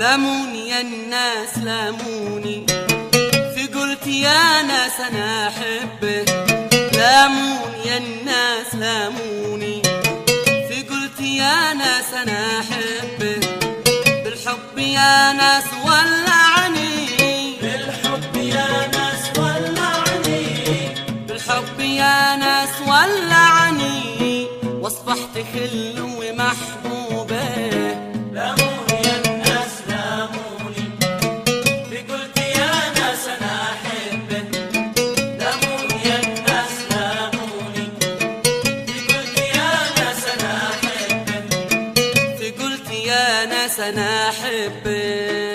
لاموني يا الناس لاموني، في قلت يا ناس انا احبه. لاموني يا الناس لاموني، في قلت يا ناس انا احبه. بالحب يا ناس ولعني، بالحب يا ناس ولعني، بالحب يا ناس ولعني، واصبحت خل ومحبوبه. لاموني يا الناس لاموني، بقلت يا ناس انا احبه. لاموني يا الناس لاموني، بقلت يا ناس انا احبه. في قلت يا ناس انا احبك.